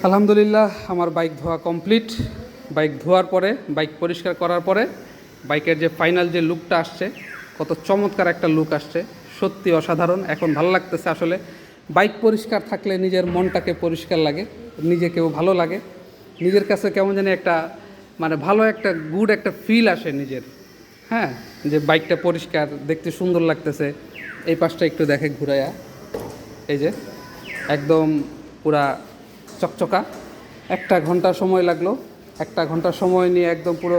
আলহামদুলিল্লাহ আমার বাইক ধোয়া কমপ্লিট। বাইক ধোয়ার পরে, বাইক পরিষ্কার করার পরে বাইকের যে ফাইনাল যে লুকটা আসছে, কত চমৎকার একটা লুক আসছে, সত্যি অসাধারণ। এখন ভালো লাগতেছে আসলে। বাইক পরিষ্কার থাকলে নিজের মনটাকে পরিষ্কার লাগে, নিজেকেও ভালো লাগে, নিজের কাছে কেমন জানি একটা ভালো একটা গুড একটা ফিল আসে নিজের। হ্যাঁ, যে বাইকটা পরিষ্কার, দেখতে সুন্দর লাগতেছে। এই পাশটা একটু দেখে ঘুরাইয়া, এই যে একদম পুরা চকচকা। 1 ঘন্টা সময় লাগলো। 1 ঘন্টা সময় নিয়ে একদম পুরো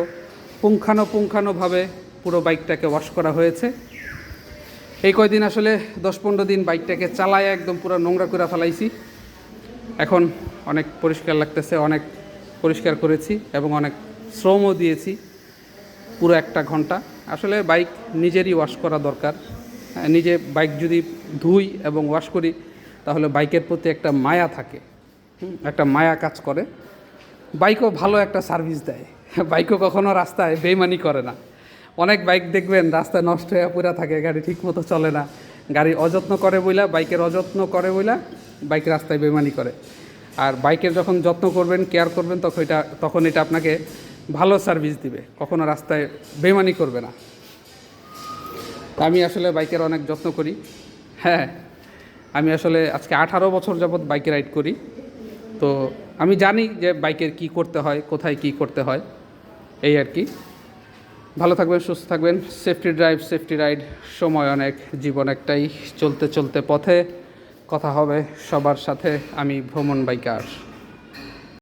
পুঙ্খানুপুঙ্খানুভাবে পুরো বাইকটাকে ওয়াশ করা হয়েছে। এই কয়দিন আসলে 10-15 দিন বাইকটাকে চালায় একদম পুরো নোংরা করে ফেলাইছি। এখন অনেক পরিষ্কার লাগতেছে, অনেক পরিষ্কার করেছি এবং অনেক শ্রমও দিয়েছি। পুরো 1 ঘন্টা আসলে বাইক নিজেরই ওয়াশ করা দরকার। নিজে বাইক যদি ধুই এবং ওয়াশ করি তাহলে বাইকের প্রতি একটা মায়া থাকে, একটা মায়া কাজ করে। বাইকও ভালো একটা সার্ভিস দেয়। বাইকও কখনো রাস্তায় বেইমানি করে না। অনেক বাইক দেখবেন রাস্তায় নষ্ট হয়ে পড়ে থাকে, গাড়ি ঠিকমতো চলে না, গাড়ি অযত্ন করে বইলা, বাইকের অযত্ন করে বইলা বাইক রাস্তায় বেইমানি করে। আর বাইকের যখন যত্ন করবেন, কেয়ার করবেন, তখন এটা আপনাকে ভালো সার্ভিস দিবে, কখনো রাস্তায় বেইমানি করবে না। আমি আসলে বাইকের অনেক যত্ন করি। হ্যাঁ, আমি আসলে আজকে 18 বছর যাবৎ বাইকে রাইড করি। তো আমি জানি যে বাইকের কি করতে হয়, কোথায় কি করতে হয়, এই আর কি। ভালো থাকবেন, সুস্থ থাকবেন। Safety drive, safety ride. সময় অনেক, জীবন একটাই। চলতে চলতে পথে কথা হবে সবার সাথে। আমি ভ্রমণ বাইকার।